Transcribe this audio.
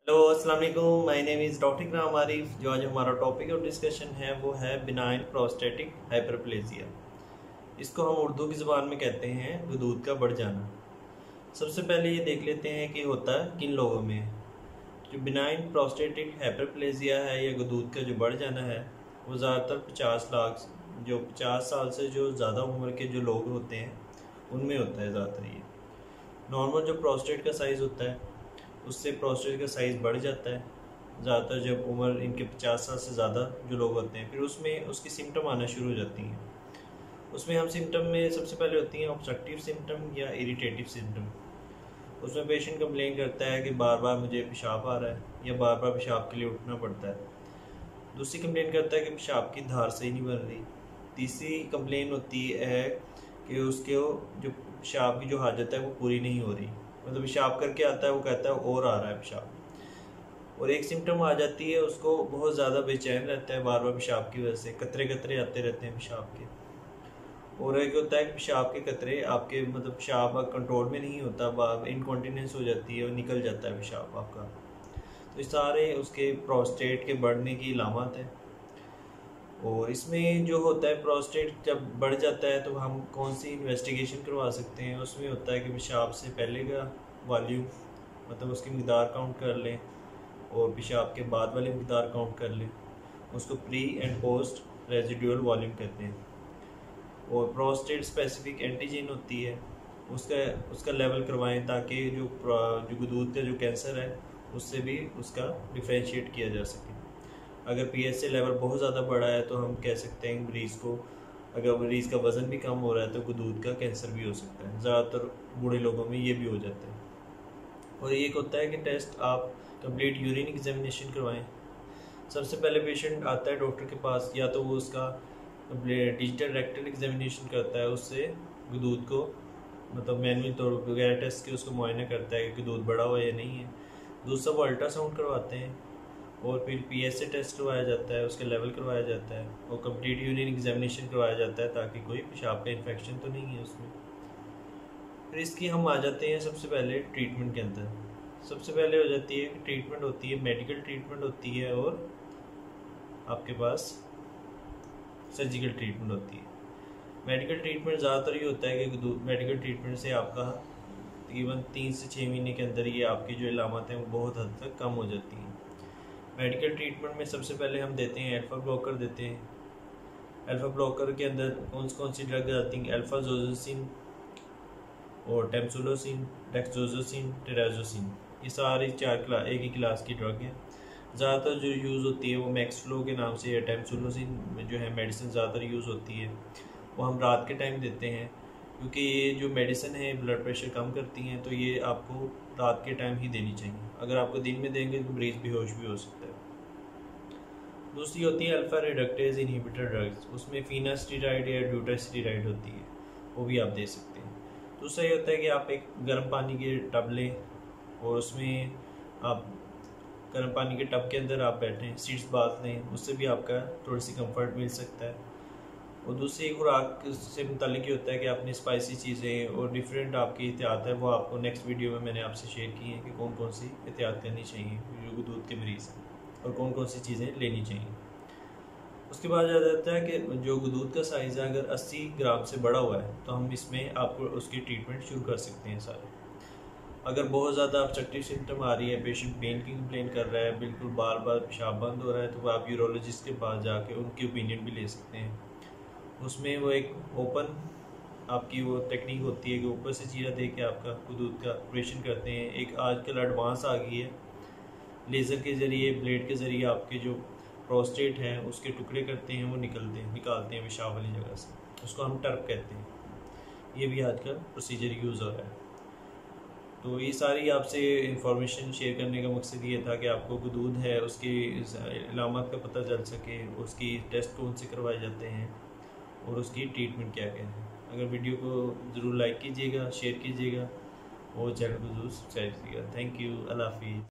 Hello अस्सलाम वालेकुम, my name is doctor इकराम आरिफ। जो आज हमारा टॉपिक ऑफ डिस्कशन है वो है बिनाइन प्रोस्टेटिक हाइपरप्लेजिया। इसको हम उर्दू की ज़बान में कहते हैं गदूद का बढ़ जाना। सबसे पहले ये देख लेते हैं कि होता किन लोगों में है। जो बिनाइन प्रोस्टेटिक हाइपरप्लेजिया है या गदूद का जो बढ़ जाना है वो ज़्यादातर 50 साल से जो ज़्यादा उम्र के जो लोग होते हैं उनमें होता है ज़्यादातर। ये नॉर्मल जो प्रोस्टेट का साइज़ होता है उससे प्रोस्टेट का साइज़ बढ़ जाता है ज़्यादातर जब उम्र इनके 50 साल से ज़्यादा जो लोग होते हैं। फिर उसमें उसकी सिम्टम आना शुरू हो जाती हैं। उसमें हम सिम्टम में सबसे पहले होती हैं ऑब्स्ट्रक्टिव सिम्टम या इरिटेटिव सिम्टम। उसमें पेशेंट कंप्लेन करता है कि बार बार मुझे पेशाब आ रहा है या बार बार पेशाब के लिए उठना पड़ता है। दूसरी कंप्लेन करता है कि पेशाब की धार सही नहीं बन रही। तीसरी कंप्लेन होती है कि उसके जो पेशाब की जो हाजत है वो पूरी नहीं हो रही, मतलब पेशाब करके आता है वो कहता है और आ रहा है पेशाब। और एक सिम्टम आ जाती है उसको बहुत ज़्यादा बेचैन रहता है बार बार पेशाब की वजह से, कतरे कतरे आते रहते हैं पेशाब के। और एक होता है कि पेशाब के कतरे आपके मतलब पेशाब कंट्रोल में नहीं होता, इनकॉन्टिनेंस हो जाती है और निकल जाता है पेशाब आपका। तो ये सारे उसके प्रोस्टेट के बढ़ने की अलामत है। और इसमें जो होता है प्रोस्टेट जब बढ़ जाता है तो हम कौन सी इन्वेस्टिगेशन करवा सकते हैं। उसमें होता है कि पेशाब से पहले का वॉल्यूम मतलब उसकी मकदार काउंट कर लें और पेशाब के बाद वाली मकदार काउंट कर लें। उसको pre and post residual volume कहते हैं। और प्रोस्टेट स्पेसिफिक एंटीजन होती है उसका उसका लेवल करवाएं ताकि जो गदूद का जो कैंसर है उससे भी उसका डिफ्रेंशिएट किया जा सके। अगर PSA लेवल बहुत ज़्यादा बढ़ा है तो हम कह सकते हैं मरीज़ को, अगर मरीज़ का वज़न भी कम हो रहा है तो गदूद का कैंसर भी हो सकता है। ज़्यादातर बूढ़े लोगों में ये भी हो जाता है। और एक होता है कि टेस्ट आप कंप्लीट यूरिन एग्जामिनेशन करवाएं। सबसे पहले पेशेंट आता है डॉक्टर के पास, या तो वो उसका डिजिटल रेक्टल एग्जामिनेशन करता है, उससे गदूद को मतलब मैनुअल तौर पर बगैर टेस्ट के उसको मुआयना करता है कि गदूद बड़ा हुआ या नहीं है। दूसरा वो अल्ट्रासाउंड करवाते हैं और फिर PSA टेस्ट करवाया जाता है, उसका लेवल करवाया जाता है और कंप्लीट यूरिन एग्जामिनेशन करवाया जाता है ताकि कोई पेशाब का इन्फेक्शन तो नहीं है उसमें। फिर इसकी हम आ जाते हैं सबसे पहले ट्रीटमेंट के अंदर। सबसे पहले हो जाती है कि ट्रीटमेंट होती है, मेडिकल ट्रीटमेंट होती है और आपके पास सर्जिकल ट्रीटमेंट होती है। मेडिकल ट्रीटमेंट ज़्यादातर ये होता है कि मेडिकल ट्रीटमेंट से आपका तकरीबन 3 से 6 महीने के अंदर ये आपकी जो इलामत हैं वो बहुत हद तक कम हो जाती हैं। मेडिकल ट्रीटमेंट में सबसे पहले हम देते हैं अल्फ़ा ब्लॉकर देते हैं। अल्फ़ा ब्लॉकर के अंदर कौन सी ड्रग आती हैं, अल्फ़ाज़ोज़ोसिन और टेम्सुलोसिन, डेक्सोज़ोसिन, टेराज़ोसिन। ये सारी एक ही क्लास की ड्रग है। ज़्यादातर जो यूज़ होती है वो मैक्सफ्लो के नाम से या टेम्सुलोसिन जो है मेडिसिन ज़्यादातर यूज़ होती है। वो हम रात के टाइम देते हैं क्योंकि ये जो मेडिसिन है ब्लड प्रेशर कम करती हैं, तो ये आपको रात के टाइम ही देनी चाहिए। अगर आपको दिन में देंगे तो मरीज़ बेहोश भी हो सकता है। दूसरी होती है अल्फ़ा रिडक्टेज इनहिबिटर ड्रग्स, उसमें फिनास्टीराइड या ड्यूटास्टीराइड होती है, वो भी आप दे सकते हैं। दूसरा ये होता है कि आप एक गर्म पानी के टब लें और उसमें आप गर्म पानी के टब के अंदर आप बैठें, सीट्स बाथ लें, उससे भी आपका थोड़ी सी कंफर्ट मिल सकता है। और दूसरी खुराक से मुतालिक ये होता है कि आपने स्पाइसी चीज़ें और डिफरेंट आपकी एहतियात है वो आपको नेक्स्ट वीडियो में मैंने आपसे शेयर की है कि कौन कौन सी एहतियात करनी चाहिए जो दूध के मरीज़ हैं और कौन कौन सी चीज़ें लेनी चाहिए। उसके बाद आ जाता है कि जो दूध का साइज़ है अगर 80 ग्राम से बड़ा हुआ है तो हम इसमें आपको उसकी ट्रीटमेंट शुरू कर सकते हैं सारे। अगर बहुत ज़्यादा ऑब्स्ट्रक्टिव सिम्टम आ रही है, पेशेंट पेन की कंप्लेन कर रहा है, बिल्कुल बार बार पेशाब बंद हो रहा है, तो आप यूरोलॉजिस्ट के पास जाके उनकी ओपिनियन भी ले सकते हैं। उसमें वो एक ओपन आपकी वो टेक्निक होती है कि ऊपर से चीरा दे के आपका दूध का ऑपरेशन करते हैं। एक आजकल एडवांस आ गई है, लेज़र के ज़रिए ब्लेड के ज़रिए आपके जो प्रोस्टेट है उसके टुकड़े करते हैं, वो निकालते हैं पेशाब वाली जगह से, उसको हम टर्प कहते हैं। ये भी आजकल प्रोसीजर यूज़ हो रहा है। तो ये सारी आपसे इंफॉर्मेशन शेयर करने का मकसद ये था कि आपको जो दूध है उसकी इलामत का पता चल सके, उसकी टेस्ट कौन से करवाए जाते हैं और उसकी ट्रीटमेंट क्या क्या है। अगर वीडियो को ज़रूर लाइक कीजिएगा, शेयर कीजिएगा और चैनल को ज़रूर सब्सक्राइब कीजिएगा। थैंक यू, अल्लाह हाफिज़।